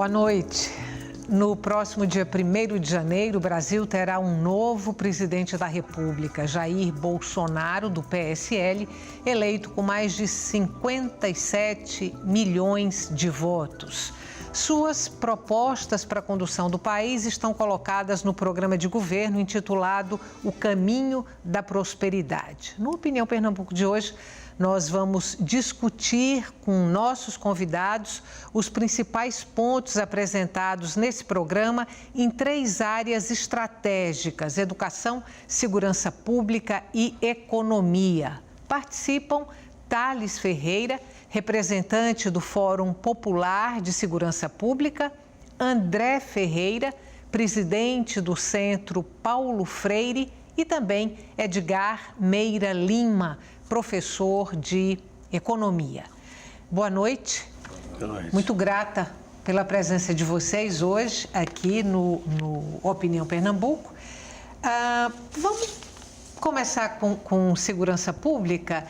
Boa noite. No próximo dia 1º de janeiro, o Brasil terá um novo presidente da República, Jair Bolsonaro, do PSL, eleito com mais de 57 milhões de votos. Suas propostas para a condução do país estão colocadas no programa de governo intitulado O Caminho da Prosperidade. No Opinião Pernambuco de hoje, nós vamos discutir com nossos convidados os principais pontos apresentados nesse programa em 3 áreas estratégicas: educação, segurança pública e economia. Participam Thales Ferreira, representante do Fórum Popular de Segurança Pública, André Ferreira, presidente do Centro Paulo Freire, e também Edgar Meira Lima, professor de Economia. Boa noite. Boa noite. Muito grata pela presença de vocês hoje aqui no Opinião Pernambuco. Vamos começar com segurança pública.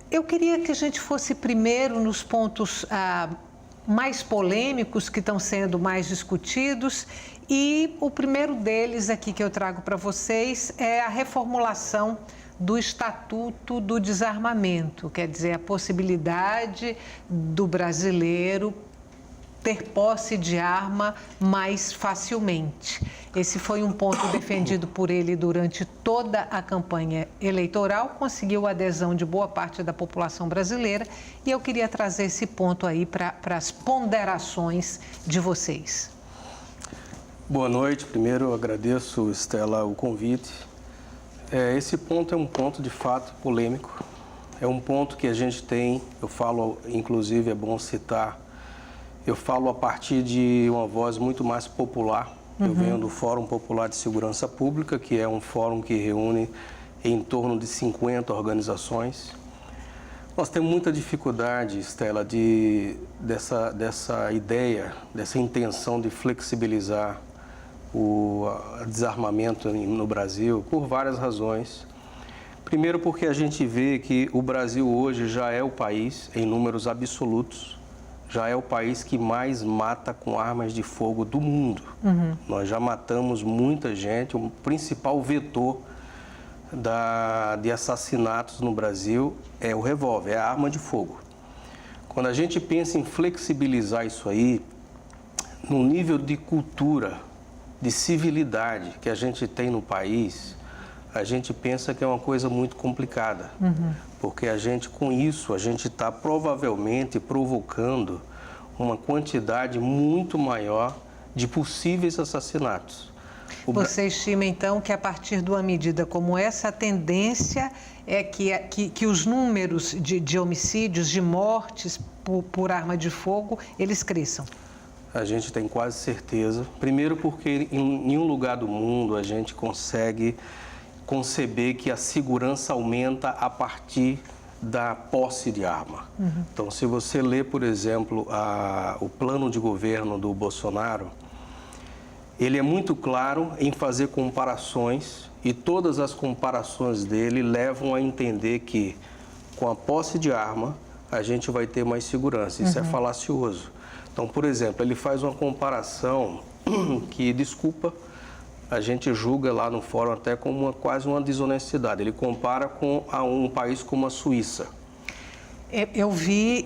Eu queria que a gente fosse primeiro nos pontos mais polêmicos que estão sendo mais discutidos, e o primeiro deles aqui que eu trago para vocês é a reformulação do Estatuto do Desarmamento, quer dizer, a possibilidade do brasileiro ter posse de arma mais facilmente. Esse foi um ponto defendido por ele durante toda a campanha eleitoral, conseguiu a adesão de boa parte da população brasileira, e eu queria trazer esse ponto aí para as ponderações de vocês. Boa noite. Primeiro, eu agradeço, Estela, o convite. Esse ponto é um ponto, de fato, polêmico. É um ponto que a gente tem, eu falo, inclusive, é bom citar, eu falo a partir de uma voz muito mais popular. Eu venho do Fórum Popular de Segurança Pública, que é um fórum que reúne em torno de 50 organizações. Nós temos muita dificuldade, Estela, dessa ideia, dessa intenção de flexibilizar o desarmamento no Brasil, por várias razões. Primeiro, porque a gente vê que o Brasil hoje já é o país, em números absolutos, já é o país que mais mata com armas de fogo do mundo. Nós já matamos muita gente, o principal vetor de assassinatos no Brasil é o revólver, é a arma de fogo. Quando a gente pensa em flexibilizar isso aí, no nível de cultura, de civilidade que a gente tem no país, a gente pensa que é uma coisa muito complicada. Porque com isso, a gente está provavelmente provocando uma quantidade muito maior de possíveis assassinatos. Você estima, então, que a partir de uma medida como essa, a tendência é que os números de homicídios, de mortes por arma de fogo, eles cresçam? A gente tem quase certeza. Primeiro porque em nenhum lugar do mundo a gente consegue conceber que a segurança aumenta a partir da posse de arma. Então, se você lê, por exemplo, o plano de governo do Bolsonaro, ele é muito claro em fazer comparações, e todas as comparações dele levam a entender que, com a posse de arma, a gente vai ter mais segurança. Isso é falacioso. Então, por exemplo, ele faz uma comparação que, desculpa, a gente julga lá no fórum até como quase uma desonestidade. Ele compara com um país como a Suíça. Eu vi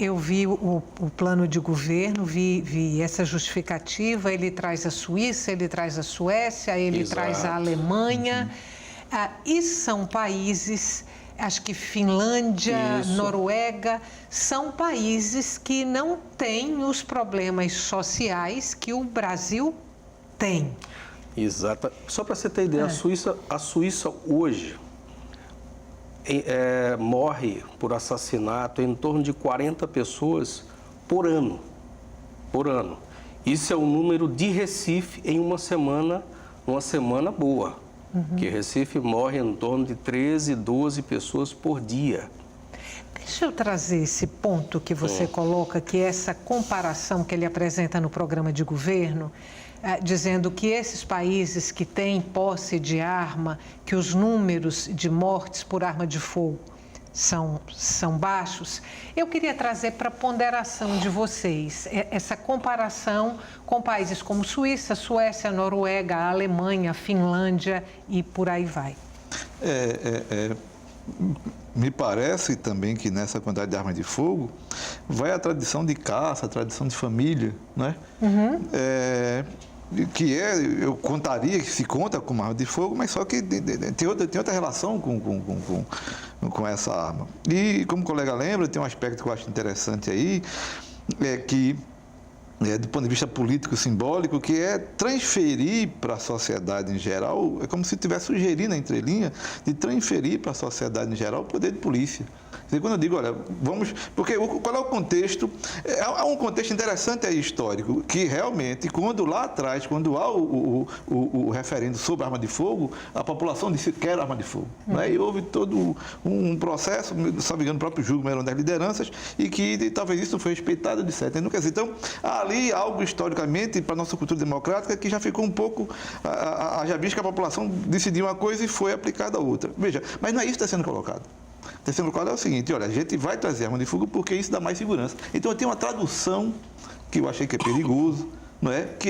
o plano de governo, vi essa justificativa. Ele traz a Suíça, ele traz a Suécia, ele traz a Alemanha. E são países, acho que Finlândia, Noruega, são países que não têm os problemas sociais que o Brasil tem. Exato. Só para você ter ideia, a Suíça hoje morre por assassinato em torno de 40 pessoas por ano. Isso é o número de Recife em uma semana boa. Que Recife morre em torno de 13, 12 pessoas por dia. Deixa eu trazer esse ponto que você coloca, que é essa comparação que ele apresenta no programa de governo, dizendo que esses países que têm posse de arma, que os números de mortes por arma de fogo são baixos. Eu queria trazer para a ponderação de vocês essa comparação com países como Suíça, Suécia, Noruega, Alemanha, Finlândia e por aí vai. Me parece também que nessa quantidade de armas de fogo vai a tradição de caça, a tradição de família, né? Eu contaria que se conta com uma arma de fogo, mas só que tem outra relação com essa arma. E, como o colega lembra, tem um aspecto que eu acho interessante aí, do ponto de vista político simbólico, que é transferir para a sociedade em geral, é como se estivesse sugerindo na entrelinha de transferir para a sociedade em geral o poder de polícia. Quando eu digo, olha, vamos... Porque qual é o contexto? Há um contexto interessante aí histórico, que realmente, quando lá atrás, quando há o referendo sobre arma de fogo, a população disse que quer arma de fogo. Né? E houve todo um processo, se não me engano, o próprio julgo eram das lideranças, e que talvez isso não foi respeitado, etc. Então, há ali algo historicamente, para a nossa cultura democrática, que já ficou um pouco... Já visto que a população decidiu uma coisa e foi aplicada a outra. Veja, mas não é isso que está sendo colocado. Está sendo colocado é o seguinte, olha, a gente vai trazer arma de fogo porque isso dá mais segurança. Então, tem uma tradução que eu achei que é perigoso, não é? Que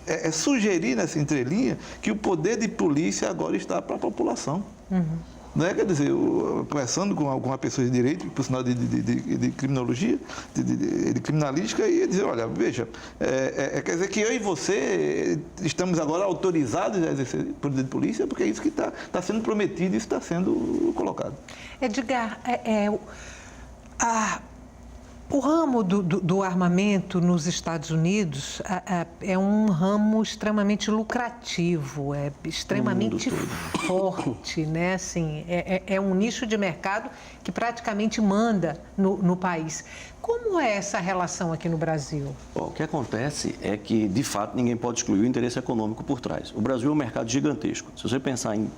é sugerir nessa entrelinha que o poder de polícia agora está para a população. Não é? Quer dizer, conversando com alguma pessoa de direito, por sinal de criminologia, de criminalística, e dizer, olha, veja, quer dizer que eu e você estamos agora autorizados a exercer poder de polícia, porque é isso que está sendo prometido, isso está sendo colocado. Edgar, o ramo do armamento nos Estados Unidos é um ramo extremamente lucrativo, é extremamente forte, né? Assim, é um nicho de mercado que praticamente manda no país. Como é essa relação aqui no Brasil? Bom, o que acontece é que, de fato, ninguém pode excluir o interesse econômico por trás. O Brasil é um mercado gigantesco. Se você pensar em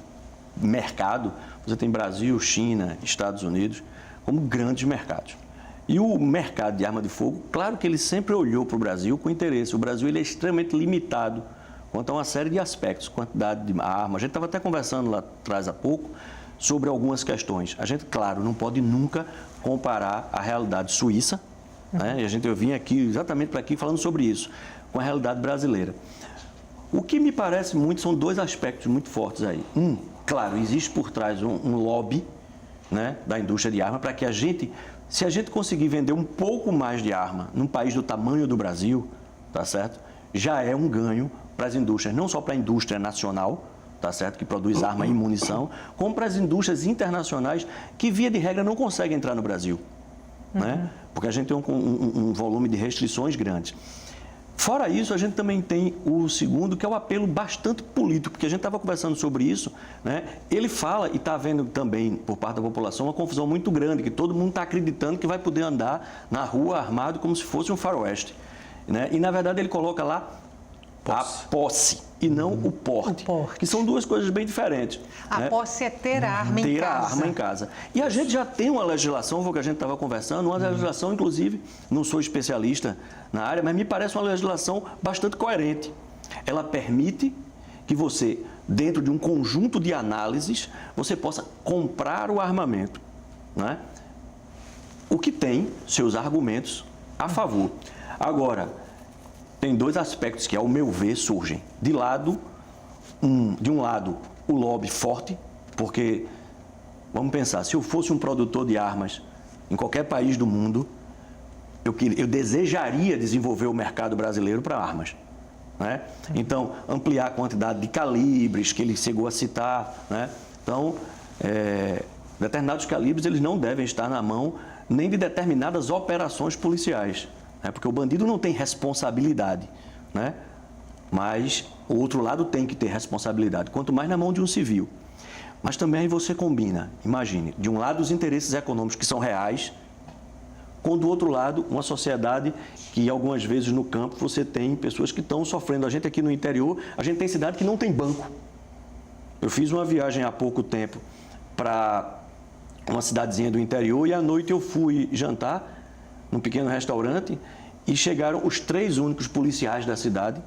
mercado, você tem Brasil, China, Estados Unidos como grandes mercados. E o mercado de arma de fogo, claro que ele sempre olhou para o Brasil com interesse. O Brasil ele é extremamente limitado quanto a uma série de aspectos, quantidade de armas. A gente estava até conversando lá atrás há pouco sobre algumas questões. A gente, claro, não pode nunca comparar a realidade suíça, né? E eu vim aqui exatamente para aqui falando sobre isso, com a realidade brasileira. O que me parece muito são dois aspectos muito fortes aí. Claro, existe por trás um lobby, né, da indústria de arma para que se a gente conseguir vender um pouco mais de arma num país do tamanho do Brasil, tá certo? Já é um ganho para as indústrias, não só para a indústria nacional, tá certo? Que produz arma e munição, como para as indústrias internacionais que, via de regra, não conseguem entrar no Brasil, né? Porque a gente tem um volume de restrições grandes. Fora isso, a gente também tem o segundo, que é o apelo bastante político, porque a gente estava conversando sobre isso, né? Ele fala, e está havendo também, por parte da população, uma confusão muito grande, que todo mundo está acreditando que vai poder andar na rua armado como se fosse um faroeste, né? E, na verdade, ele coloca lá a posse e não o porte, que são duas coisas bem diferentes. A posse é ter a arma em casa. Ter a arma em casa. E a gente já tem uma legislação, foi o que a gente estava conversando, uma legislação, inclusive, não sou especialista na área, mas me parece uma legislação bastante coerente. Ela permite que você, dentro de um conjunto de análises, você possa comprar o armamento, né? O que tem seus argumentos a favor. Agora, tem dois aspectos que, ao meu ver, surgem. De um lado, o lobby forte, porque, vamos pensar, se eu fosse um produtor de armas em qualquer país do mundo, eu desejaria desenvolver o mercado brasileiro para armas, né? Então, ampliar a quantidade de calibres que ele chegou a citar, né? Então, determinados calibres eles não devem estar na mão nem de determinadas operações policiais, né? Porque o bandido não tem responsabilidade, né? Mas o outro lado tem que ter responsabilidade, quanto mais na mão de um civil. Mas também aí você combina, imagine, de um lado os interesses econômicos que são reais, com do outro lado uma sociedade que algumas vezes no campo você tem pessoas que estão sofrendo. A gente aqui no interior, a gente tem cidade que não tem banco. Eu fiz uma viagem há pouco tempo para uma cidadezinha do interior e à noite eu fui jantar num pequeno restaurante e chegaram os 3 únicos policiais da cidade,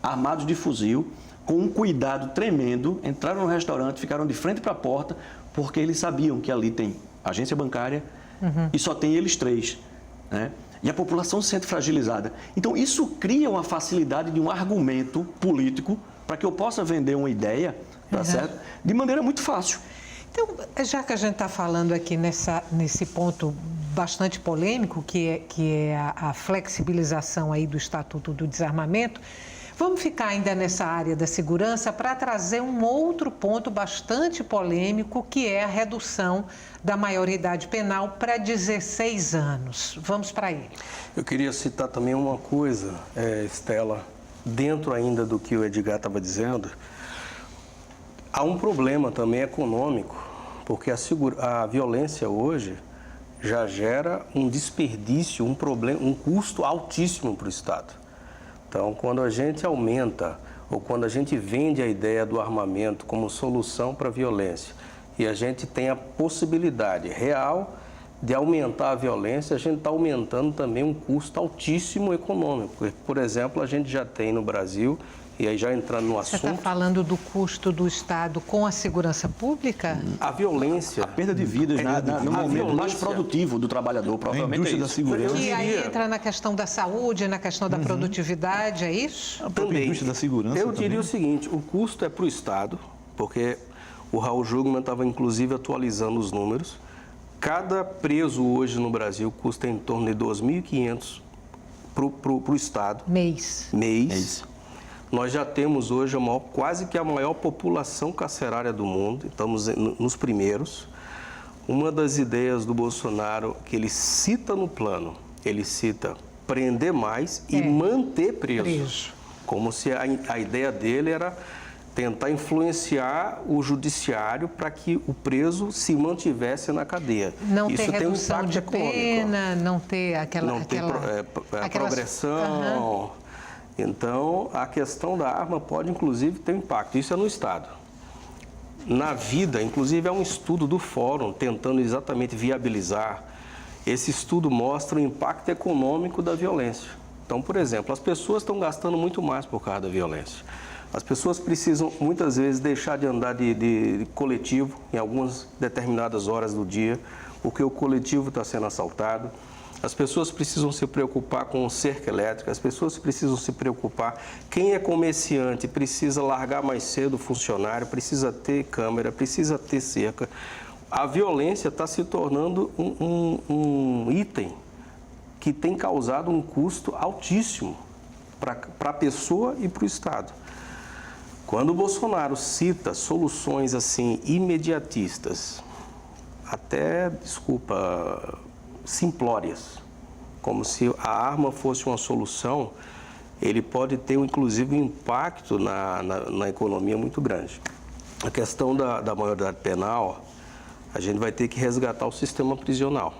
armados de fuzil, com um cuidado tremendo, entraram no restaurante, ficaram de frente para a porta, porque eles sabiam que ali tem agência bancária, e só tem eles 3, né? E a população se sente fragilizada. Então, isso cria uma facilidade de um argumento político para que eu possa vender uma ideia, tá certo? De maneira muito fácil. Então, já que a gente está falando aqui nesse ponto bastante polêmico, que é a flexibilização aí do Estatuto do Desarmamento, vamos ficar ainda nessa área da segurança para trazer um outro ponto bastante polêmico, que é a redução da maioridade penal para 16 anos. Vamos para ele. Eu queria citar também uma coisa, Estela, dentro ainda do que o Edgar estava dizendo. Há um problema também econômico, porque a violência hoje já gera um desperdício, um problema, um custo altíssimo para o Estado. Então, quando a gente aumenta ou quando a gente vende a ideia do armamento como solução para a violência e a gente tem a possibilidade real de aumentar a violência, a gente está aumentando também um custo altíssimo econômico. Por exemplo, a gente já tem no Brasil, e aí já entrando no assunto... Você está falando do custo do Estado com a segurança pública? A violência... A perda de vidas no momento mais produtivo do trabalhador, provavelmente indústria da segurança. E aí entra na questão da saúde, na questão da produtividade, é isso? A própria indústria da segurança Eu diria também. o seguinte, o custo é para o Estado, porque o Raul Jungmann estava inclusive atualizando os números. Cada preso hoje no Brasil custa em torno de 2.500 para o Estado. Mês. Nós já temos hoje quase que a maior população carcerária do mundo, estamos nos primeiros. Uma das ideias do Bolsonaro que ele cita no plano, ele cita prender mais e manter preso. Como se a ideia dele era tentar influenciar o judiciário para que o preso se mantivesse na cadeia. Não Isso ter tem um redução impacto de econômico. pena, não ter aquela progressão. Então, a questão da arma pode, inclusive, ter impacto. Isso é no Estado. Na vida, inclusive, é um estudo do Fórum tentando exatamente viabilizar. Esse estudo mostra o impacto econômico da violência. Então, por exemplo, as pessoas estão gastando muito mais por causa da violência. As pessoas precisam, muitas vezes, deixar de andar de coletivo em algumas determinadas horas do dia, porque o coletivo está sendo assaltado. As pessoas precisam se preocupar com o cerco elétrico, as pessoas precisam se preocupar. Quem é comerciante precisa largar mais cedo o funcionário, precisa ter câmera, precisa ter cerca. A violência está se tornando um item que tem causado um custo altíssimo para a pessoa e para o Estado. Quando o Bolsonaro cita soluções assim imediatistas, até, simplórias, como se a arma fosse uma solução, ele pode ter, inclusive, um impacto na economia muito grande. A questão da maioridade penal, a gente vai ter que resgatar o sistema prisional.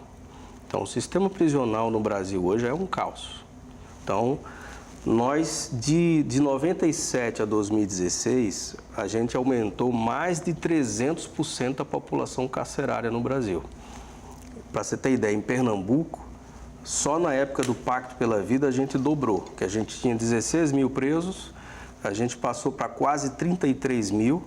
Então, o sistema prisional no Brasil hoje é um caos. Então, nós, de 97 a 2016, a gente aumentou mais de 300% a população carcerária no Brasil. Para você ter ideia, em Pernambuco, só na época do Pacto pela Vida a gente dobrou, que a gente tinha 16 mil presos, a gente passou para quase 33 mil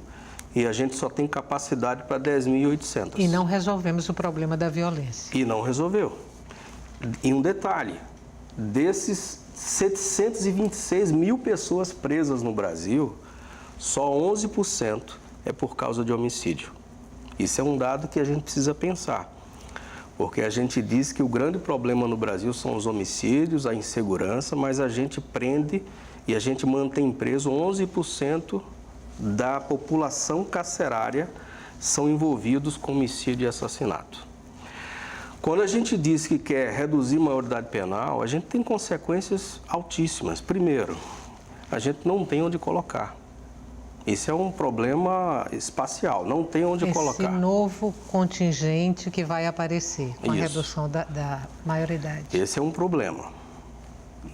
e a gente só tem capacidade para 10.800. E não resolvemos o problema da violência. E não resolveu. E um detalhe, desses 726 mil pessoas presas no Brasil, só 11% é por causa de homicídio. Isso é um dado que a gente precisa pensar. Porque a gente diz que o grande problema no Brasil são os homicídios, a insegurança, mas a gente prende e a gente mantém preso 11% da população carcerária são envolvidos com homicídio e assassinato. Quando a gente diz que quer reduzir a maioridade penal, a gente tem consequências altíssimas. Primeiro, a gente não tem onde colocar. Esse é um problema espacial, não tem onde colocar. Esse novo contingente que vai aparecer com a redução da maioridade. Esse é um problema.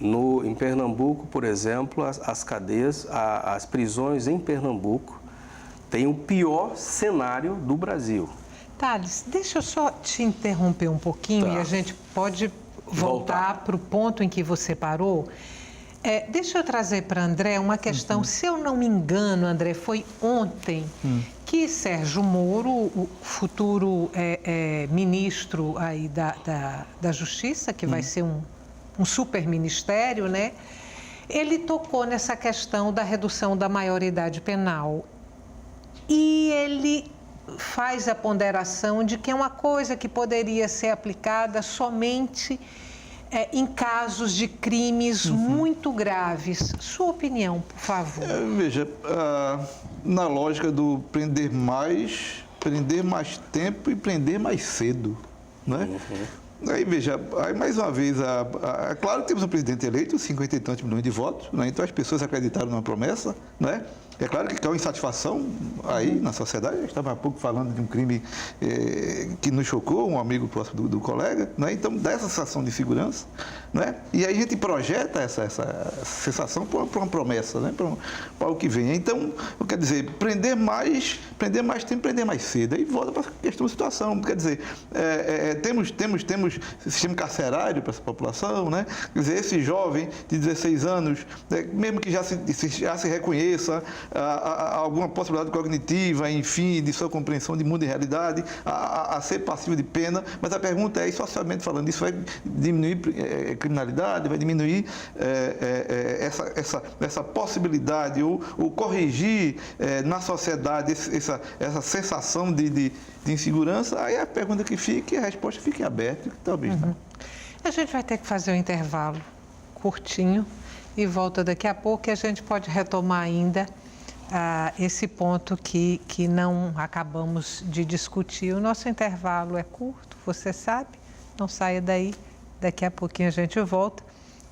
Em Pernambuco, por exemplo, as cadeias, as prisões em Pernambuco têm o pior cenário do Brasil. Thales, deixa eu só te interromper um pouquinho e a gente pode voltar para o ponto em que você parou. Deixa eu trazer para André uma questão. Se eu não me engano, André, foi ontem que Sérgio Moro, o futuro ministro aí da Justiça, que vai ser um super ministério, né? Ele tocou nessa questão da redução da maioridade penal. E ele faz a ponderação de que é uma coisa que poderia ser aplicada somente em casos de crimes muito graves. Sua opinião, por favor. Veja, na lógica do prender mais tempo e prender mais cedo, né? Aí, veja, aí mais uma vez, claro que temos um presidente eleito, 50 e tantos milhões de votos, né? Então as pessoas acreditaram numa promessa, né? É claro que há uma insatisfação aí na sociedade. Eu estava há pouco falando de um crime que nos chocou, um amigo próximo do colega, né? Então, dá essa sensação de segurança, né? E aí a gente projeta essa sensação para uma promessa, né? Para o que vem. Então, quer dizer, prender mais tempo, prender mais cedo. Aí volta para a questão da situação. Quer dizer, temos sistema carcerário para essa população, né? Quer dizer, esse jovem de 16 anos, mesmo que já se reconheça alguma possibilidade cognitiva, enfim, de sua compreensão de mundo e realidade, a ser passivo de pena, mas a pergunta é, socialmente falando, isso vai diminuir criminalidade, vai diminuir essa possibilidade ou corrigir na sociedade essa sensação de insegurança? Aí a pergunta que fica e a resposta fica aberta, talvez não. A gente vai ter que fazer um intervalo curtinho e volta daqui a pouco, e a gente pode retomar ainda esse ponto que não acabamos de discutir. O nosso intervalo é curto, você sabe, não saia daí, daqui a pouquinho a gente volta.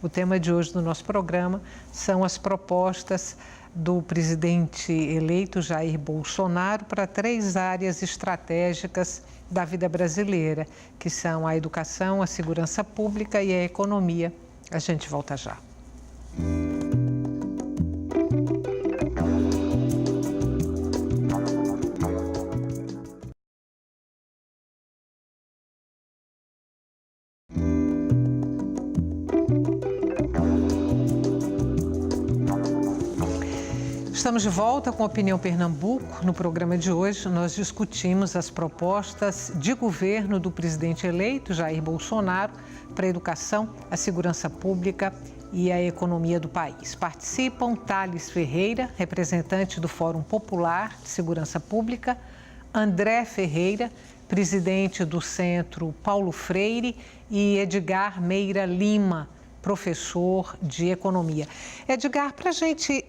O tema de hoje do nosso programa são as propostas do presidente eleito Jair Bolsonaro para 3 áreas estratégicas da vida brasileira, que são a educação, a segurança pública e a economia. A gente volta já. Estamos de volta com a Opinião Pernambuco. No programa de hoje, nós discutimos as propostas de governo do presidente eleito, Jair Bolsonaro, para a educação, a segurança pública e a economia do país. Participam Thales Ferreira, representante do Fórum Popular de Segurança Pública, André Ferreira, presidente do Centro Paulo Freire, e Edgar Meira Lima, professor de economia. Edgar, para a gente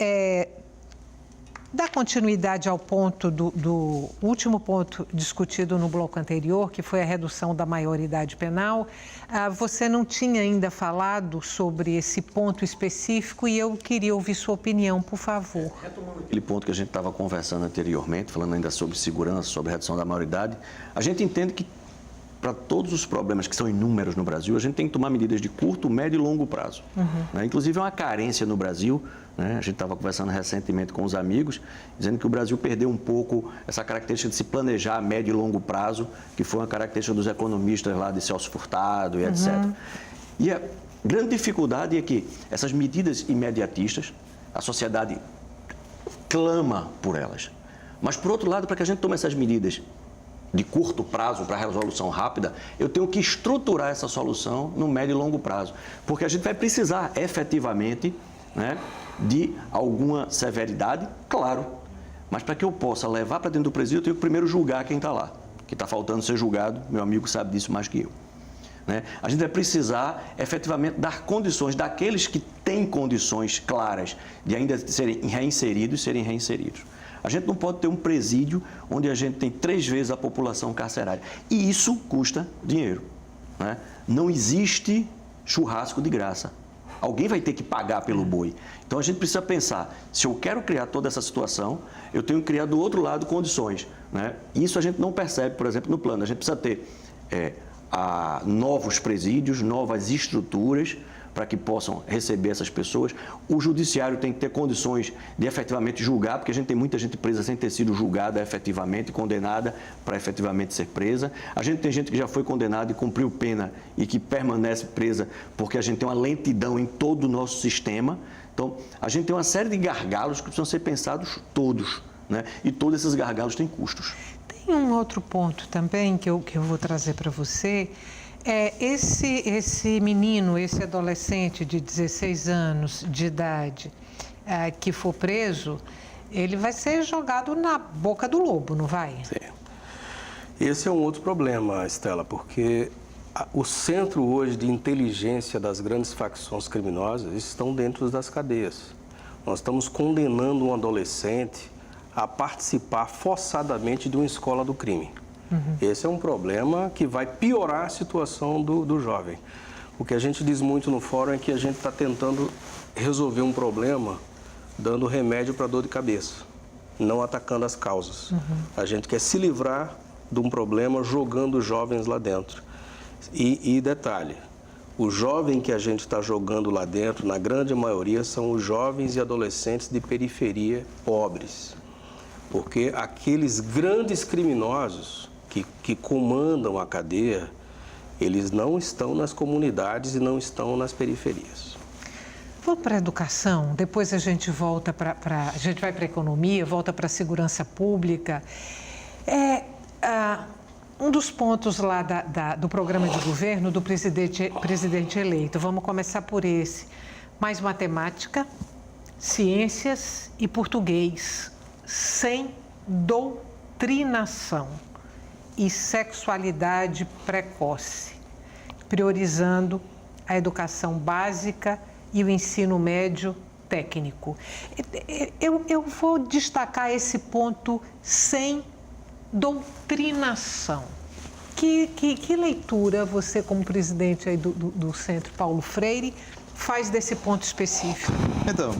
dar continuidade ao ponto do último ponto discutido no bloco anterior, que foi a redução da maioridade penal, você não tinha ainda falado sobre esse ponto específico e eu queria ouvir sua opinião, por favor. Retomando aquele ponto que a gente estava conversando anteriormente, falando ainda sobre segurança, sobre redução da maioridade, a gente entende que para todos os problemas que são inúmeros no Brasil, a gente tem que tomar medidas de curto, médio e longo prazo. Né? Inclusive, é uma carência no Brasil, né? A gente estava conversando recentemente com os amigos, dizendo que o Brasil perdeu um pouco essa característica de se planejar a médio e longo prazo, que foi uma característica dos economistas lá de Celso Furtado e etc. E a grande dificuldade é que essas medidas imediatistas, a sociedade clama por elas. Mas, por outro lado, para que a gente tome essas medidas de curto prazo para resolução rápida, eu tenho que estruturar essa solução no médio e longo prazo. Porque a gente vai precisar efetivamente, né, de alguma severidade, claro. Mas para que eu possa levar para dentro do presídio, eu tenho que primeiro julgar quem está lá. Que está faltando ser julgado, meu amigo sabe disso mais que eu. Né? A gente vai precisar efetivamente dar condições daqueles que têm condições claras de ainda serem reinseridos. A gente não pode ter um presídio onde a gente tem 3 vezes a população carcerária. E isso custa dinheiro. Né? Não existe churrasco de graça. Alguém vai ter que pagar pelo boi. Então a gente precisa pensar, se eu quero criar toda essa situação, eu tenho que criar do outro lado condições. Né? Isso a gente não percebe, por exemplo, no plano. A gente precisa ter novos presídios, novas estruturas, para que possam receber essas pessoas. O judiciário tem que ter condições de efetivamente julgar, porque a gente tem muita gente presa sem ter sido julgada efetivamente, condenada para efetivamente ser presa. A gente tem gente que já foi condenada e cumpriu pena e que permanece presa porque a gente tem uma lentidão em todo o nosso sistema. Então, a gente tem uma série de gargalos que precisam ser pensados todos, né? E todos esses gargalos têm custos. Tem um outro ponto também que eu vou trazer para você. Esse menino, esse adolescente de 16 anos de idade que for preso, ele vai ser jogado na boca do lobo, não vai? Sim. Esse é um outro problema, Estela, porque o centro hoje de inteligência das grandes facções criminosas estão dentro das cadeias. Nós estamos condenando um adolescente a participar forçadamente de uma escola do crime. Esse é um problema que vai piorar a situação do jovem. O que a gente diz muito no fórum é que a gente está tentando resolver um problema dando remédio para dor de cabeça, não atacando as causas. A gente quer se livrar de um problema jogando os jovens lá dentro. E detalhe, o jovem que a gente está jogando lá dentro, na grande maioria, são os jovens e adolescentes de periferia pobres. Porque aqueles grandes criminosos que comandam a cadeia, eles não estão nas comunidades e não estão nas periferias. Vamos para a educação, depois a gente volta a gente vai para a economia, volta para a segurança pública. Um dos pontos lá do programa de governo do presidente eleito, vamos começar por esse, mais matemática, ciências e português, sem doutrinação e sexualidade precoce, priorizando a educação básica e o ensino médio técnico. Eu vou destacar esse ponto sem doutrinação. Que leitura você, como presidente aí do Centro Paulo Freire, faz desse ponto específico? Então,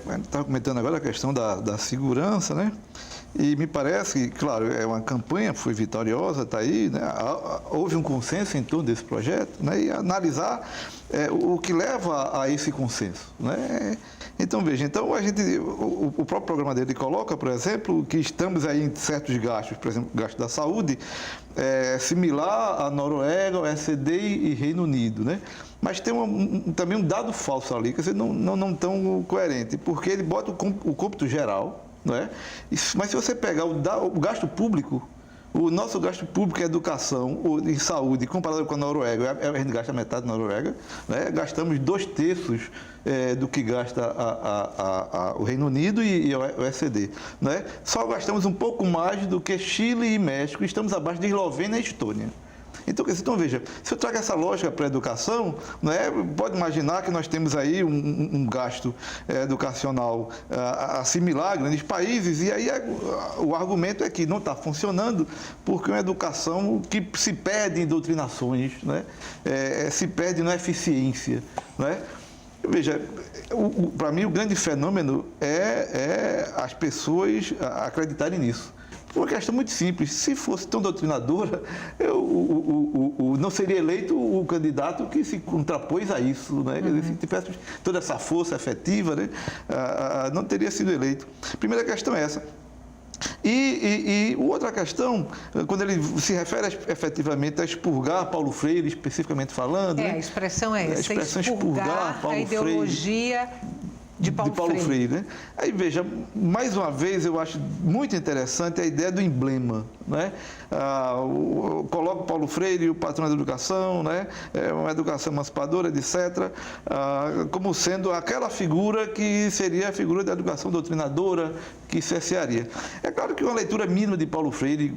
a gente estava comentando agora a questão da segurança, né? E me parece que, claro, é uma campanha, foi vitoriosa, está aí, né? Houve um consenso em torno desse projeto, né? E analisar o que leva a esse consenso, né? Então, veja, o próprio programa dele coloca, por exemplo, que estamos aí em certos gastos, por exemplo, o gasto da saúde, similar à Noruega, OECD e Reino Unido, né? Mas tem também um dado falso ali, quer dizer, não tão coerente, porque ele bota o cômputo geral, não é? Mas se você pegar o gasto público, o nosso gasto público em educação e saúde, comparado com a Noruega, a gente gasta metade da Noruega, né? Gastamos 2/3 do que gasta o Reino Unido e o OECD. Né? Só gastamos um pouco mais do que Chile e México, e estamos abaixo de Eslovênia e Estônia. Então, veja, se eu trago essa lógica para a educação, né, pode imaginar que nós temos aí um gasto educacional similar a grandes países, e aí o argumento é que não está funcionando porque é uma educação que se perde em doutrinações, né, se perde na eficiência. Né? Veja, para mim o grande fenômeno é as pessoas acreditarem nisso. Uma questão muito simples. Se fosse tão doutrinadora, não seria eleito o candidato que se contrapôs a isso, né? Se tivesse toda essa força efetiva, né? Não teria sido eleito. A primeira questão é essa. E outra questão, quando ele se refere efetivamente a expurgar Paulo Freire, especificamente falando... A expressão é essa, a expressão expurgar Paulo a ideologia de Paulo Freire. Né? Aí, veja, mais uma vez, eu acho muito interessante a ideia do emblema. Né? Coloco Paulo Freire, o patrão da educação, né? Uma educação emancipadora, etc., como sendo aquela figura que seria a figura da educação doutrinadora que cercearia. É claro que uma leitura mínima de Paulo Freire,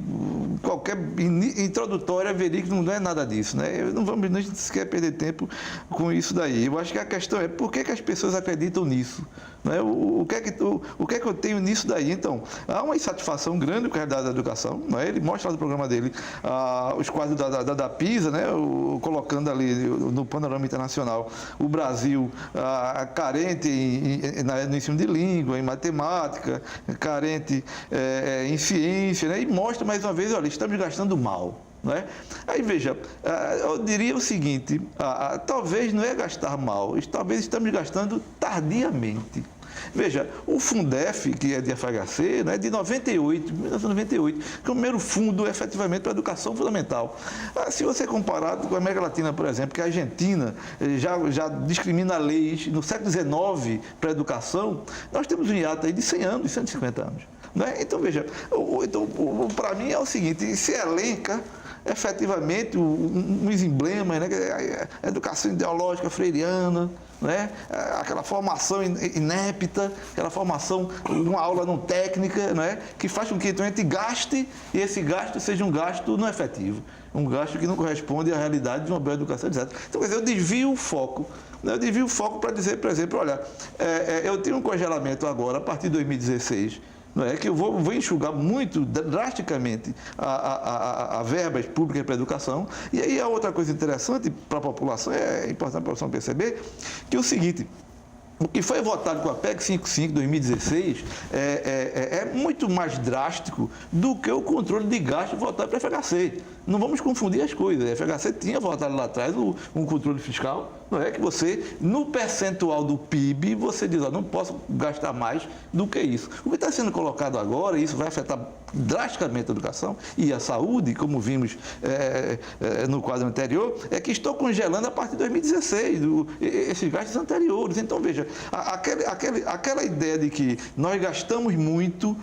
qualquer introdutória, veria que não é nada disso. Né? Não vamos nem sequer perder tempo com isso daí. Eu acho que a questão é por que as pessoas acreditam nisso? Né? O que é que eu tenho nisso daí? Então, há uma insatisfação grande com a realidade da educação. Né? Ele mostra lá no programa dele os quadros da PISA, né? Colocando ali no panorama internacional o Brasil carente no ensino de língua, em matemática, carente em ciência, né? E mostra mais uma vez, olha, estamos gastando mal. Não é? Aí, veja, eu diria o seguinte, talvez não é gastar mal, talvez estamos gastando tardiamente. Veja, o Fundef, que é de FHC, né, de 1998, que é o primeiro fundo efetivamente para a educação fundamental. Se você comparar com a América Latina, por exemplo, que a Argentina já discrimina leis no século XIX para a educação, nós temos um hiato aí de 100 anos, de 150 anos. Né? Então, veja, para mim é o seguinte, se elenca efetivamente uns emblemas, né? A educação ideológica freiriana, né? Aquela formação inepta, aquela formação, uma aula não técnica, né? Que faz com que então, a gente gaste e esse gasto seja um gasto não efetivo, um gasto que não corresponde à realidade de uma boa educação, etc. Então, quer dizer, eu desvio o foco. Eu desvio o foco para dizer, por exemplo, olha, eu tenho um congelamento agora, a partir de 2016, não é que eu vou enxugar muito drasticamente a verbas públicas para a educação. E aí a outra coisa interessante para a população, é importante a população perceber, que é o seguinte, o que foi votado com a PEC 55 de 2016 é muito mais drástico do que o controle de gasto votado para a FHC. Não vamos confundir as coisas. A FHC tinha votado lá atrás um controle fiscal, não é que você, no percentual do PIB, você diz, não posso gastar mais do que isso. O que está sendo colocado agora, e isso vai afetar drasticamente a educação e a saúde, como vimos no quadro anterior, é que estou congelando a partir de 2016, esses gastos anteriores. Então, veja, aquela ideia de que nós gastamos muito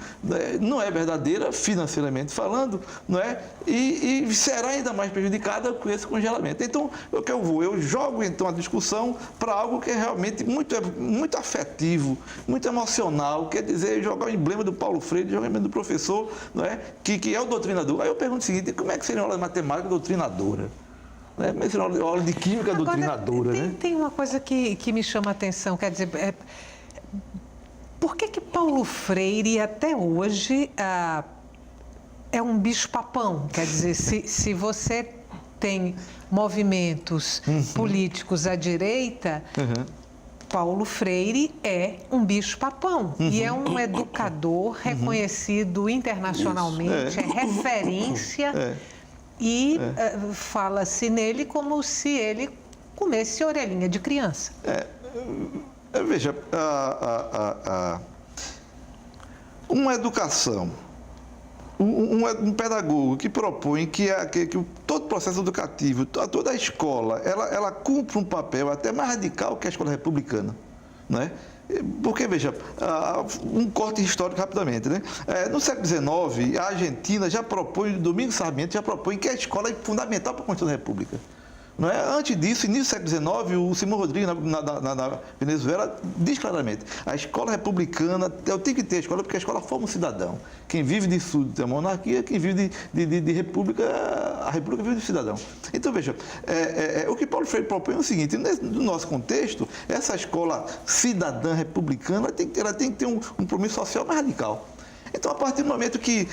não é verdadeira, financeiramente falando, não é? E será ainda mais prejudicada com esse congelamento. Então, eu jogo então a discussão para algo que é realmente muito afetivo, muito emocional, quer dizer, jogar o emblema do Paulo Freire, jogar o emblema do professor, não é? Que é o doutrinador. Aí eu pergunto o seguinte, como é que seria uma aula de matemática doutrinadora? Né? Como é que seria uma aula de química doutrinadora? Tem uma coisa que me chama a atenção, quer dizer, por que Paulo Freire até hoje é um bicho-papão? Quer dizer, se você tem movimentos políticos à direita, Paulo Freire é um bicho-papão e é um educador reconhecido internacionalmente, é referência e fala-se nele como se ele comesse orelhinha de criança. Veja, uma educação, um pedagogo que propõe que todo o processo educativo, toda a escola, ela cumpre um papel até mais radical que a escola republicana, não é? Porque, veja, um corte histórico rapidamente, né? No século XIX, a Argentina já propõe, Domingos Sarmiento já propõe que a escola é fundamental para a construção da República. Não é? Antes disso, início do século XIX, o Simão Rodrigues, na Venezuela, diz claramente, a escola republicana, eu tenho que ter a escola porque a escola forma um cidadão. Quem vive de súdito é a monarquia, quem vive de república, a república vive de cidadão. Então, veja, o que Paulo Freire propõe é o seguinte, no nosso contexto, essa escola cidadã republicana ela tem que ter um compromisso social mais radical. Então, a partir do momento que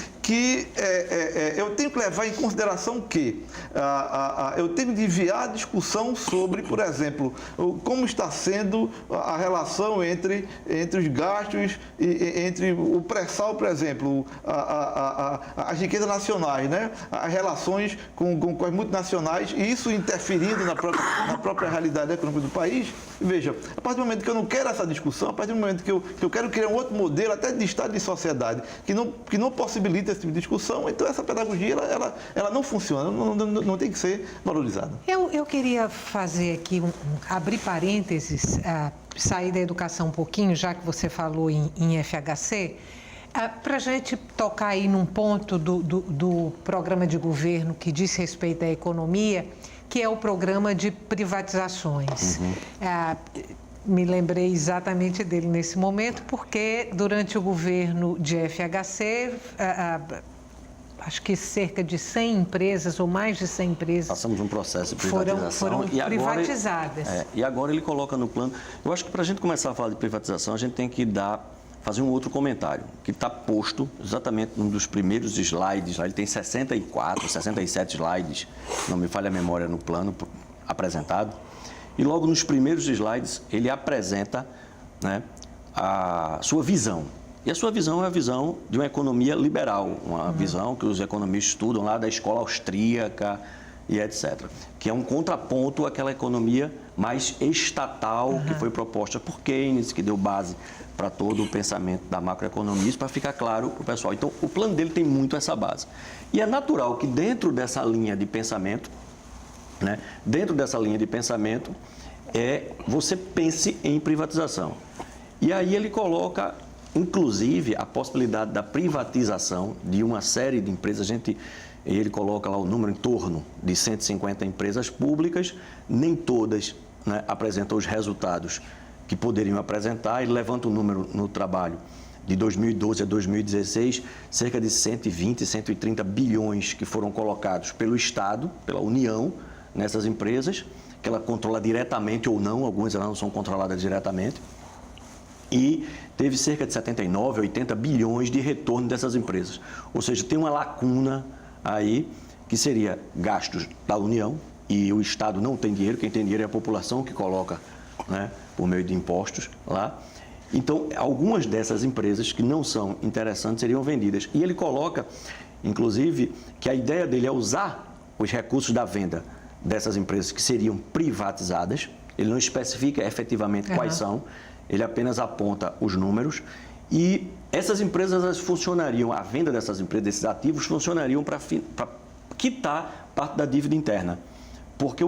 eu tenho que levar em consideração que eu tenho de enviar a discussão sobre, por exemplo, como está sendo a relação entre os gastos, entre o pré-sal, por exemplo, as riquezas nacionais, né? As relações com as multinacionais, e isso interferindo na própria realidade econômica do país. Veja, a partir do momento que eu não quero essa discussão, a partir do momento que eu quero criar um outro modelo, até de Estado e de sociedade, que não possibilita esse tipo de discussão, então essa pedagogia ela não funciona, não tem que ser valorizada. Eu queria fazer aqui, abrir parênteses, sair da educação um pouquinho, já que você falou em FHC, para a gente tocar aí num ponto do programa de governo que diz respeito à economia, que é o programa de privatizações. Me lembrei exatamente dele nesse momento, porque durante o governo de FHC, acho que cerca de 100 empresas, ou mais de 100 empresas... Passamos um processo de privatização. Foram privatizadas. E agora ele coloca no plano... Eu acho que para a gente começar a falar de privatização, a gente tem que fazer um outro comentário, que está posto exatamente num dos primeiros slides, lá ele tem 64, 67 slides, não me falha a memória, no plano apresentado. E logo nos primeiros slides ele apresenta, né, a sua visão. E a sua visão é a visão de uma economia liberal, uma visão que os economistas estudam lá da escola austríaca e etc. Que é um contraponto àquela economia mais estatal que foi proposta por Keynes, que deu base para todo o pensamento da macroeconomia, para ficar claro para o pessoal. Então, o plano dele tem muito essa base. E é natural que dentro dessa linha de pensamento, né, você pense em privatização. E aí ele coloca, inclusive, a possibilidade da privatização de uma série de empresas. Ele coloca lá o número em torno de 150 empresas públicas, nem todas, né, apresentam os resultados que poderiam apresentar. Ele levanta o número no trabalho de 2012 a 2016, cerca de 120, 130 bilhões que foram colocados pelo Estado, pela União, nessas empresas, que ela controla diretamente ou não, algumas elas não são controladas diretamente, e teve cerca de 79, 80 bilhões de retorno dessas empresas. Ou seja, tem uma lacuna aí, que seria gastos da União, e o Estado não tem dinheiro, quem tem dinheiro é a população que coloca, né, por meio de impostos lá. Então, algumas dessas empresas que não são interessantes seriam vendidas. E ele coloca, inclusive, que a ideia dele é usar os recursos da venda dessas empresas que seriam privatizadas. Ele não especifica efetivamente quais são, ele apenas aponta os números. E essas empresas, elas funcionariam, a venda dessas empresas, desses ativos, funcionariam para quitar parte da dívida interna. Porque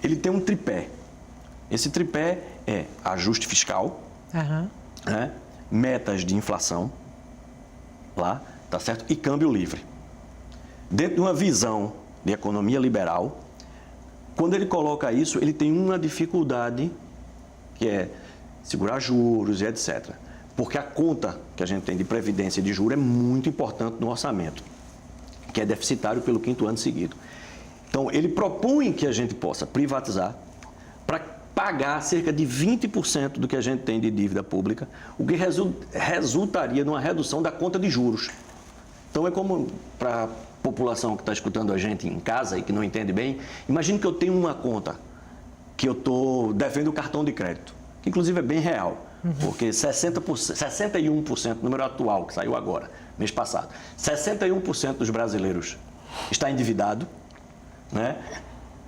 ele tem um tripé. Esse tripé é ajuste fiscal, né, metas de inflação, lá, tá certo? E câmbio livre. Dentro de uma visão de economia liberal, quando ele coloca isso, ele tem uma dificuldade, que é segurar juros e etc. Porque a conta que a gente tem de previdência e de juros é muito importante no orçamento, que é deficitário pelo 5º ano seguido. Então, ele propõe que a gente possa privatizar para pagar cerca de 20% do que a gente tem de dívida pública, o que resultaria numa redução da conta de juros. Então, é como para a população que está escutando a gente em casa e que não entende bem, imagine que eu tenho uma conta que eu estou devendo o cartão de crédito, que inclusive é bem real, porque 61%, número atual, que saiu agora, mês passado, 61% dos brasileiros está endividado, né?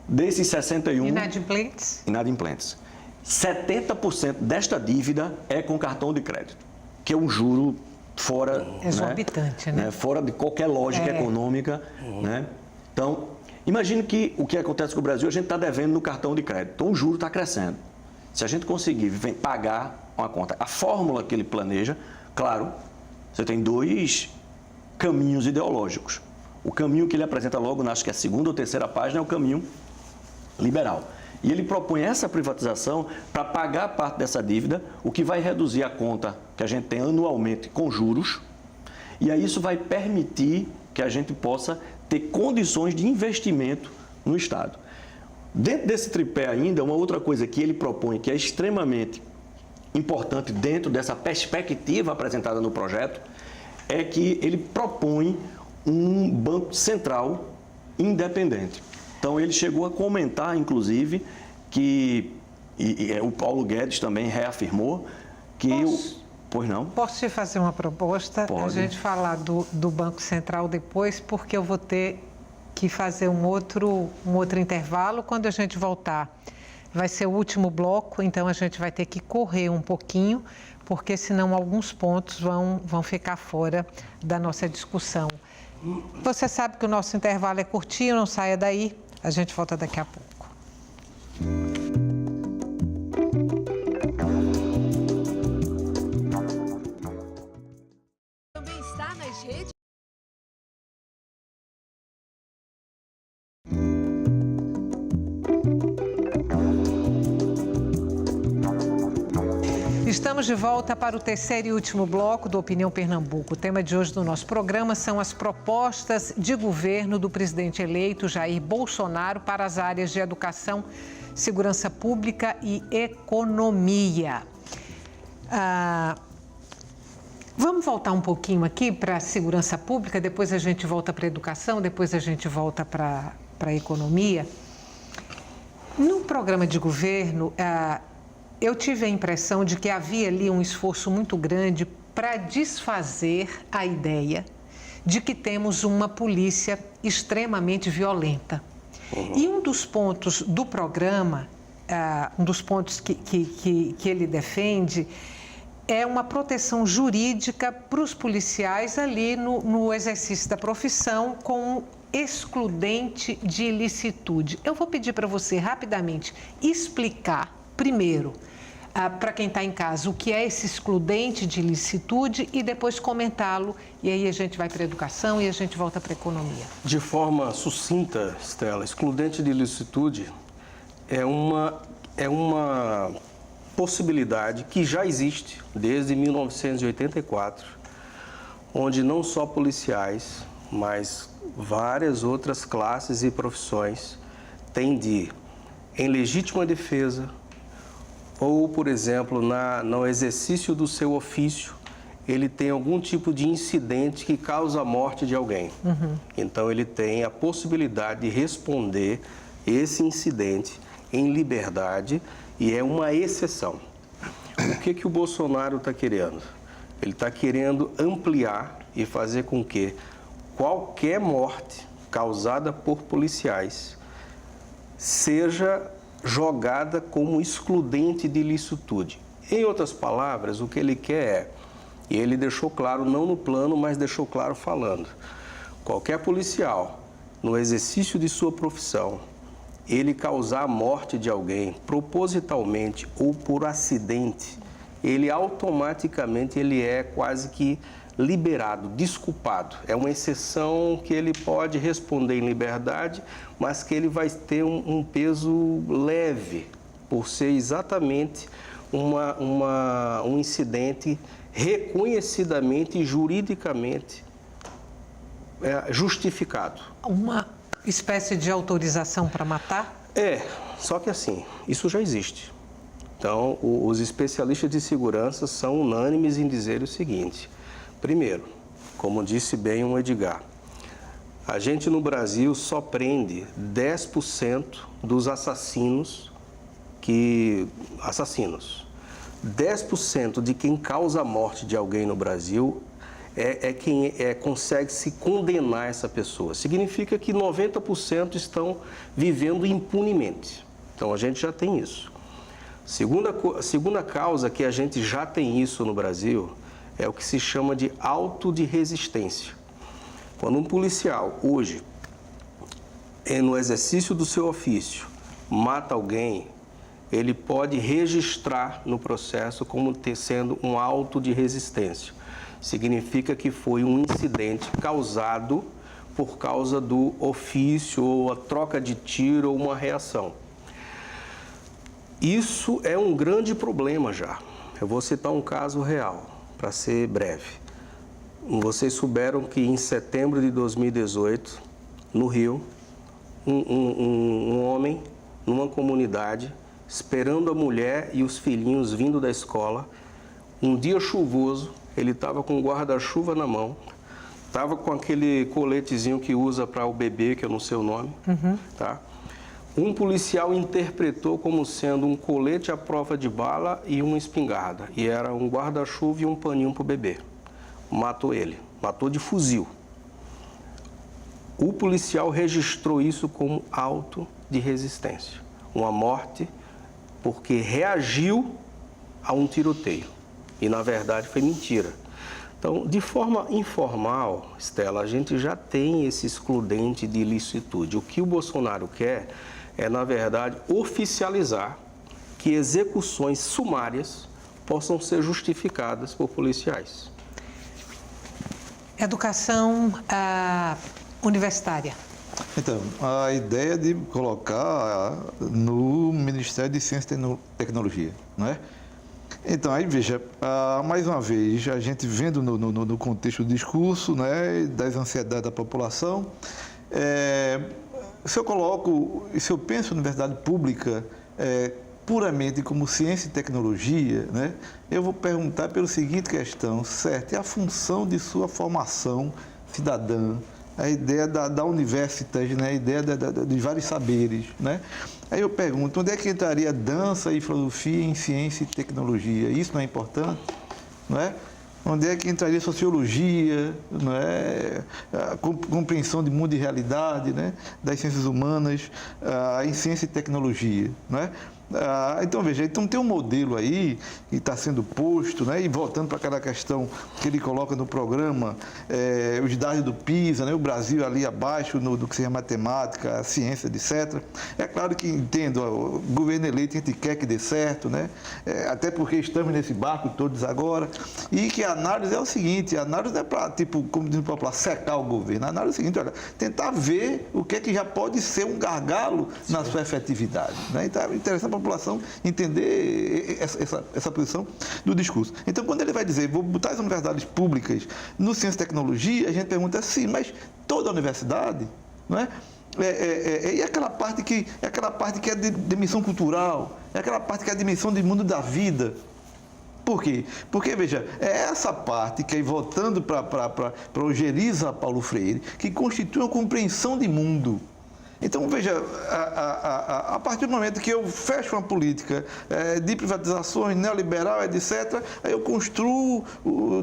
Desses 61... Inadimplentes. 70% desta dívida é com cartão de crédito, que é um juro fora... Exorbitante, né? Fora de qualquer lógica econômica, né? Então, imagine que o que acontece com o Brasil, a gente está devendo no cartão de crédito, então o juro está crescendo. Se a gente conseguir pagar uma conta, a fórmula que ele planeja, claro, você tem 2 caminhos ideológicos. O caminho que ele apresenta logo, acho que é a 2ª ou 3ª página, é o caminho liberal. E ele propõe essa privatização para pagar parte dessa dívida, o que vai reduzir a conta que a gente tem anualmente com juros, e aí isso vai permitir que a gente possa ter condições de investimento no Estado. Dentro desse tripé ainda, uma outra coisa que ele propõe, que é extremamente importante dentro dessa perspectiva apresentada no projeto, é que ele propõe um banco central independente. Então, ele chegou a comentar, inclusive, que o Paulo Guedes também reafirmou que... Pois não? Posso te fazer uma proposta? Pode. A gente falar do Banco Central depois, porque eu vou ter que fazer um outro intervalo. Quando a gente voltar, vai ser o último bloco, então a gente vai ter que correr um pouquinho, porque senão alguns pontos vão ficar fora da nossa discussão. Você sabe que o nosso intervalo é curtinho, não saia daí. A gente volta daqui a pouco. Também está nas redes. Estamos de volta para o terceiro e último bloco do Opinião Pernambuco. O tema de hoje do nosso programa são as propostas de governo do presidente eleito Jair Bolsonaro para as áreas de educação, segurança pública e economia. Vamos voltar um pouquinho aqui para a segurança pública, depois a gente volta para a educação, depois a gente volta para a economia. No programa de governo, eu tive a impressão de que havia ali um esforço muito grande para desfazer a ideia de que temos uma polícia extremamente violenta. E um dos pontos do programa, um dos pontos que ele defende, é uma proteção jurídica para os policiais ali no exercício da profissão com excludente de ilicitude. Eu vou pedir para você rapidamente explicar primeiro para quem está em casa o que é esse excludente de ilicitude e depois comentá-lo, e aí a gente vai para a educação e a gente volta para a economia. De forma sucinta, Estela, excludente de ilicitude é uma possibilidade que já existe desde 1984, onde não só policiais, mas várias outras classes e profissões têm de, em legítima defesa, ou, por exemplo, no exercício do seu ofício, ele tem algum tipo de incidente que causa a morte de alguém. Então, ele tem a possibilidade de responder esse incidente em liberdade e é uma exceção. O que o Bolsonaro está querendo? Ele está querendo ampliar e fazer com que qualquer morte causada por policiais seja jogada como excludente de ilicitude. Em outras palavras, o que ele quer é, e ele deixou claro, não no plano, mas deixou claro falando, qualquer policial, no exercício de sua profissão, ele causar a morte de alguém propositalmente ou por acidente, ele automaticamente é quase que liberado, desculpado. É uma exceção que ele pode responder em liberdade, mas que ele vai ter um peso leve, por ser exatamente um incidente reconhecidamente e juridicamente justificado. Uma espécie de autorização para matar? Só que assim, isso já existe. Então, os especialistas de segurança são unânimes em dizer o seguinte: primeiro, como disse bem o Edgar, a gente no Brasil só prende 10% dos assassinos. 10% de quem causa a morte de alguém no Brasil quem consegue se condenar essa pessoa. Significa que 90% estão vivendo impunemente. Então, a gente já tem isso. Segunda causa que a gente já tem isso no Brasil é o que se chama de auto de resistência. Quando um policial, hoje, no exercício do seu ofício, mata alguém, ele pode registrar no processo como sendo um auto de resistência. Significa que foi um incidente causado por causa do ofício, ou a troca de tiro, ou uma reação. Isso é um grande problema já. Eu vou citar um caso real, para ser breve. Vocês souberam que em setembro de 2018, no Rio, um homem, numa comunidade, esperando a mulher e os filhinhos vindo da escola, um dia chuvoso, ele estava com um guarda-chuva na mão, estava com aquele coletezinho que usa para o bebê, que eu não sei o nome, tá? Um policial interpretou como sendo um colete à prova de bala e uma espingarda. E era um guarda-chuva e um paninho para o bebê. Matou ele. Matou de fuzil. O policial registrou isso como auto de resistência. Uma morte porque reagiu a um tiroteio. E, na verdade, foi mentira. Então, de forma informal, Estela, a gente já tem esse excludente de ilicitude. O que o Bolsonaro quer é, na verdade, oficializar que execuções sumárias possam ser justificadas por policiais. Educação universitária. Então, a ideia de colocar no Ministério de Ciência e Tecnologia, não é? Então, aí veja, mais uma vez, a gente vendo no contexto do discurso, né, das ansiedades da população, se eu penso na universidade pública puramente como ciência e tecnologia, né, eu vou perguntar pela seguinte questão, certo? É a função de sua formação cidadã, a ideia da universitas, né, a ideia de vários saberes, né? Aí eu pergunto, onde é que entraria dança e filosofia em ciência e tecnologia? Isso não é importante, não é? Onde é que entraria sociologia, não é? A compreensão de mundo e realidade, né? Das ciências humanas, em ciência e tecnologia, não é? Então, veja, então tem um modelo aí que está sendo posto, né? E voltando para aquela questão que ele coloca no programa, os dados do PISA, né? O Brasil ali abaixo do que seja matemática, ciência, etc. É claro que entendo, o governo eleito a gente quer que dê certo, né? Até porque estamos nesse barco todos agora, e que a análise é o seguinte, a análise não é para, tipo, como diz o popular, secar o governo. A análise é o seguinte, olha, tentar ver o que é que já pode ser um gargalo na sua efetividade, né? Então, é interessante a população entender essa posição do discurso. Então, quando ele vai dizer, vou botar as universidades públicas no ciência e tecnologia, a gente pergunta assim, mas toda a universidade, não é? E aquela parte que é de dimensão cultural, é aquela parte que é a dimensão de mundo da vida. Por quê? Porque, veja, é essa parte que, voltando para o Geriza Paulo Freire, que constitui uma compreensão de mundo. Então, veja, a partir do momento que eu fecho uma política de privatizações, neoliberal, etc., aí eu construo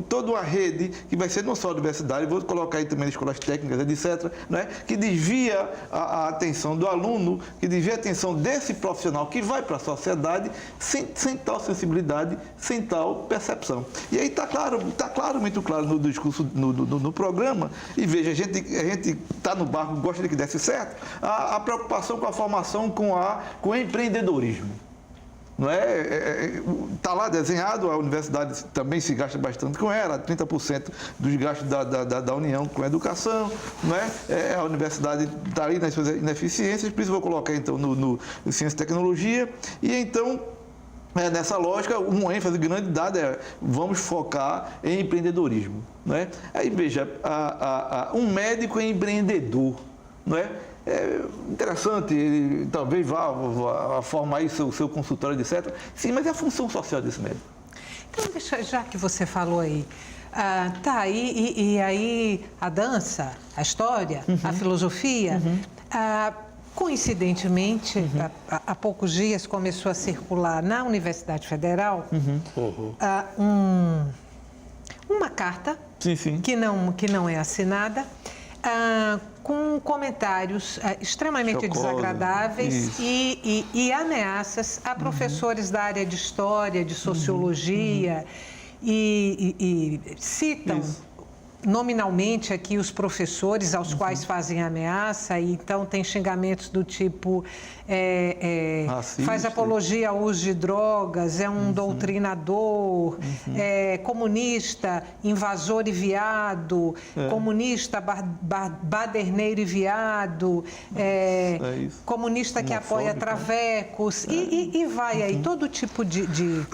toda uma rede que vai ser não só a universidade, vou colocar aí também escolas técnicas, etc., né, que desvia a atenção do aluno, que desvia a atenção desse profissional que vai para a sociedade sem tal sensibilidade, sem tal percepção. E aí está claro, muito claro no discurso, no programa, e veja, a gente está no barco, gosta de que desse certo, a preocupação com a formação, com o empreendedorismo. Não é? Está lá desenhado, a universidade também se gasta bastante com ela, 30% dos gastos da União com a educação, não é? A universidade está ali nas suas ineficiências, por isso vou colocar então no ciência e tecnologia, e então, nessa lógica, uma ênfase grande dada é vamos focar em empreendedorismo. Não é? Aí veja, um médico é empreendedor, não é? É interessante, ele talvez vá formar aí seu consultório, etc. Sim, mas é a função social desse médico. Então, já que você falou aí, e aí a dança, a história, a filosofia, coincidentemente, há poucos dias começou a circular na Universidade Federal uma carta que não é assinada, com comentários extremamente desagradáveis e ameaças a professores da área de história, de sociologia, e citam nominalmente aqui os professores aos quais fazem ameaça, e então tem xingamentos do tipo faz apologia ao uso de drogas, é um doutrinador, comunista, invasor e viado, comunista, baderneiro e viado, comunista que apoia travecos, e vai aí todo tipo de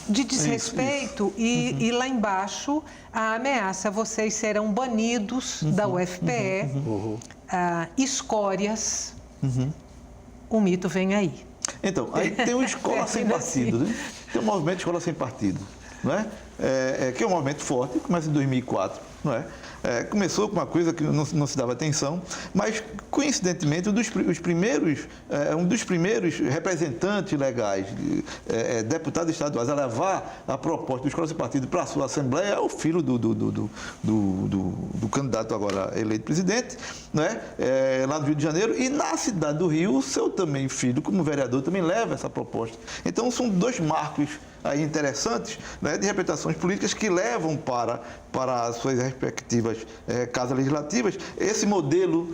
desrespeito, e lá embaixo a ameaça: vocês serão banidos da UFPE, escórias, o mito vem aí. Então, aí tem o Escola Sem Partido, né? Tem o movimento Escola Sem Partido, não é? Que é um movimento forte, começa em 2004, não é? Começou com uma coisa que não se dava atenção, mas, coincidentemente, um dos primeiros representantes legais, deputados estaduais, a levar a proposta do Escola Sem Partido para a sua Assembleia é o filho do candidato agora eleito presidente, né? Lá no Rio de Janeiro, e na cidade do Rio, o seu também filho, como vereador, também leva essa proposta. Então, são dois marcos aí interessantes, né, de representações políticas que levam para as suas respectivas casas legislativas esse modelo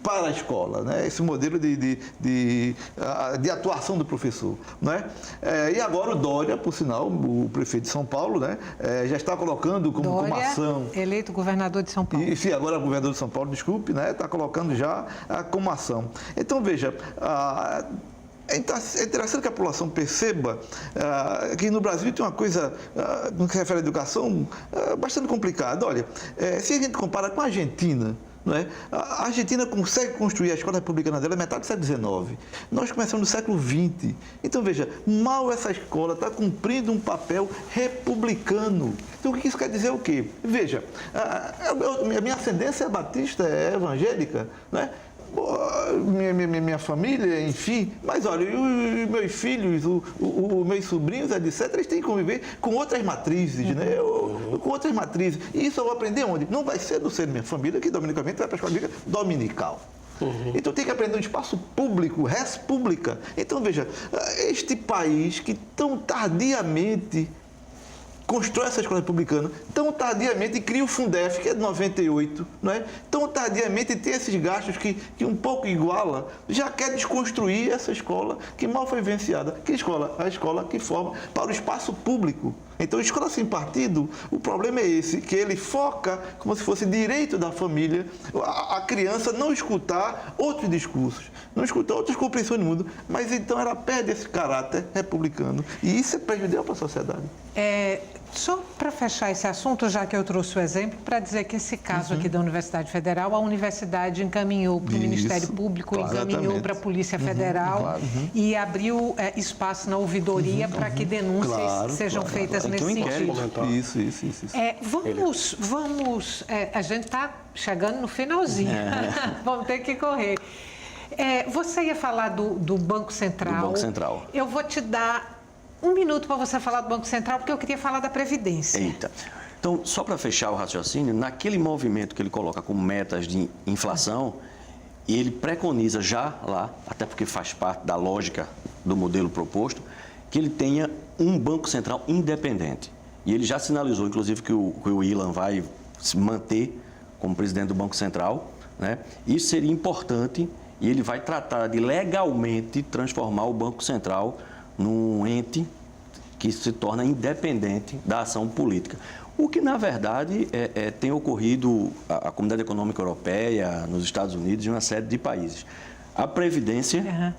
para a escola, né, esse modelo de atuação do professor. Né? E agora o Dória, por sinal, o prefeito de São Paulo, né, já está colocando como ação... eleito governador de São Paulo. Sim, agora governador de São Paulo, desculpe, né, está colocando já como ação. Então, veja... É interessante que a população perceba que no Brasil tem uma coisa, no que se refere à educação, bastante complicada. Olha, se a gente compara com a Argentina, não é? A Argentina consegue construir a escola republicana dela metade do século XIX. Nós começamos no século XX. Então, veja, mal essa escola está cumprindo um papel republicano. Então, o que isso quer dizer o quê? Veja, a minha ascendência é batista, é evangélica, não é? minha família, enfim. Mas olha, os meus filhos, os meus sobrinhos, etc., eles têm que conviver com outras matrizes, né? Com outras matrizes. E isso eu vou aprender onde? Não vai ser do ser da minha família, que dominicamente vai para a escola dominical. Então tem que aprender um espaço público, res pública. Então veja, este país que tão tardiamente constrói essa escola republicana, tão tardiamente cria o Fundef, que é de 98, não é? Tão tardiamente tem esses gastos que um pouco iguala, já quer desconstruir essa escola que mal foi vivenciada. Que escola? A escola que forma para o espaço público. Então, a escola sem partido, o problema é esse, que ele foca como se fosse direito da família a criança não escutar outros discursos, não escutar outras compreensões do mundo, mas então ela perde esse caráter republicano. E isso é prejudicial para a sociedade. Só para fechar esse assunto, já que eu trouxe o exemplo, para dizer que esse caso aqui da Universidade Federal, a universidade encaminhou para o Ministério Público, encaminhou para a Polícia Federal e abriu espaço na ouvidoria para que denúncias sejam feitas nesse sentido. Isso. A gente está chegando no finalzinho, vamos ter que correr. Você ia falar do Banco Central. Do Banco Central. Eu vou te dar 1 minuto para você falar do Banco Central, porque eu queria falar da Previdência. Eita. Então, só para fechar o raciocínio, naquele movimento que ele coloca como metas de inflação, ele preconiza já lá, até porque faz parte da lógica do modelo proposto, que ele tenha um Banco Central independente. E ele já sinalizou, inclusive, que o Ilan vai se manter como presidente do Banco Central, né? Isso seria importante e ele vai tratar de legalmente transformar o Banco Central num ente que se torna independente da ação política. O que, na verdade, tem ocorrido a Comunidade Econômica Europeia, nos Estados Unidos e uma série de países. A Previdência,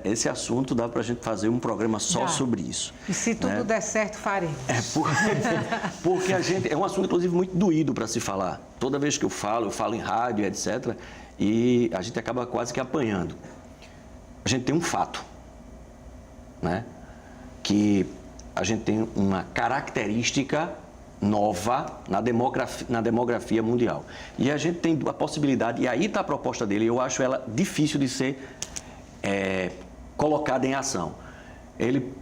esse assunto dá para a gente fazer um programa só sobre isso. E se tudo der certo, faremos. Porque a gente, é um assunto, inclusive, muito doído para se falar. Toda vez que eu falo em rádio, etc., e a gente acaba quase que apanhando. A gente tem um fato, né? Que a gente tem uma característica nova na demografia mundial. E a gente tem a possibilidade, e aí está a proposta dele, eu acho ela difícil de ser colocada em ação. Ele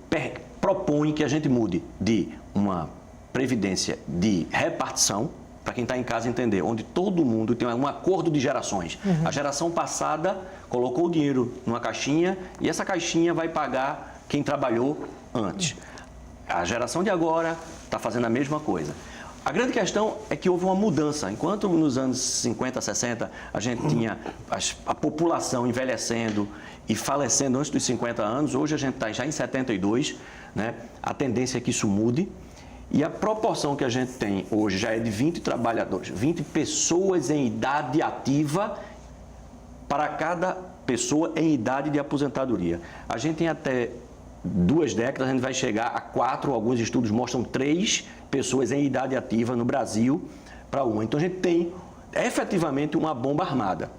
propõe que a gente mude de uma previdência de repartição, para quem está em casa entender, onde todo mundo tem um acordo de gerações. A geração passada colocou o dinheiro numa caixinha e essa caixinha vai pagar quem trabalhou antes. A geração de agora está fazendo a mesma coisa. A grande questão é que houve uma mudança. Enquanto nos anos 50, 60, a gente tinha a população envelhecendo e falecendo antes dos 50 anos, hoje a gente está já em 72, né? A tendência é que isso mude. E a proporção que a gente tem hoje já é de 20 trabalhadores, 20 pessoas em idade ativa para cada pessoa em idade de aposentadoria. A gente tem até 2 décadas, a gente vai chegar a 4, alguns estudos mostram 3 pessoas em idade ativa no Brasil para 1. Então a gente tem efetivamente uma bomba armada.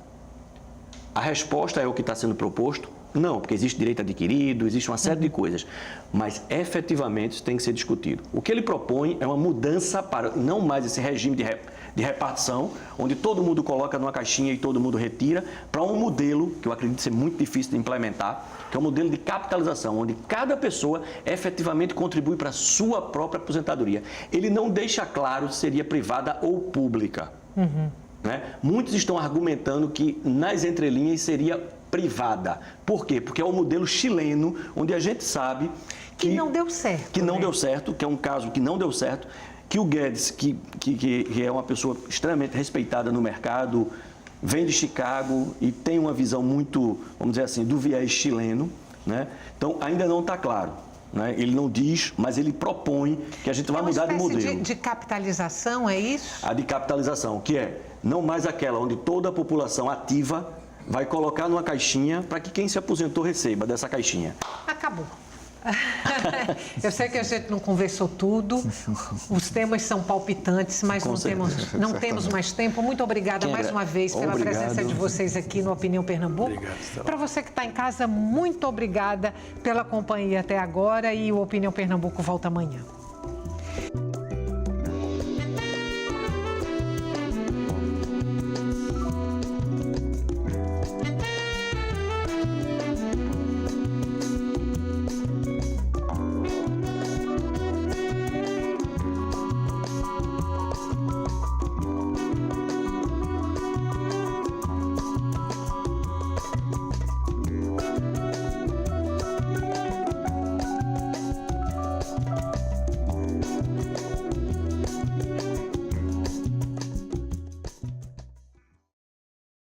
A resposta é o que está sendo proposto? Não, porque existe direito adquirido, existe uma série de coisas, mas efetivamente isso tem que ser discutido. O que ele propõe é uma mudança para não mais esse regime de repartição, onde todo mundo coloca numa caixinha e todo mundo retira, para um modelo que eu acredito ser muito difícil de implementar, que é um modelo de capitalização, onde cada pessoa efetivamente contribui para a sua própria aposentadoria. Ele não deixa claro se seria privada ou pública. Né? Muitos estão argumentando que nas entrelinhas seria privada. Por quê? Porque é o modelo chileno, onde a gente sabe que não deu certo. Que não deu certo, que é um caso que não deu certo, que o Guedes, que é uma pessoa extremamente respeitada no mercado, vem de Chicago e tem uma visão muito, vamos dizer assim, do viés chileno, né? Então, ainda não está claro. Né? Ele não diz, mas ele propõe que a gente vai mudar de modelo. É uma espécie de capitalização, é isso? A de capitalização, que é não mais aquela onde toda a população ativa vai colocar numa caixinha para que quem se aposentou receba dessa caixinha. Acabou. Eu sei que a gente não conversou tudo, os temas são palpitantes, mas não temos mais tempo. Muito obrigada mais uma vez pela presença de vocês aqui no Opinião Pernambuco. Para você que está em casa, muito obrigada pela companhia até agora e o Opinião Pernambuco volta amanhã.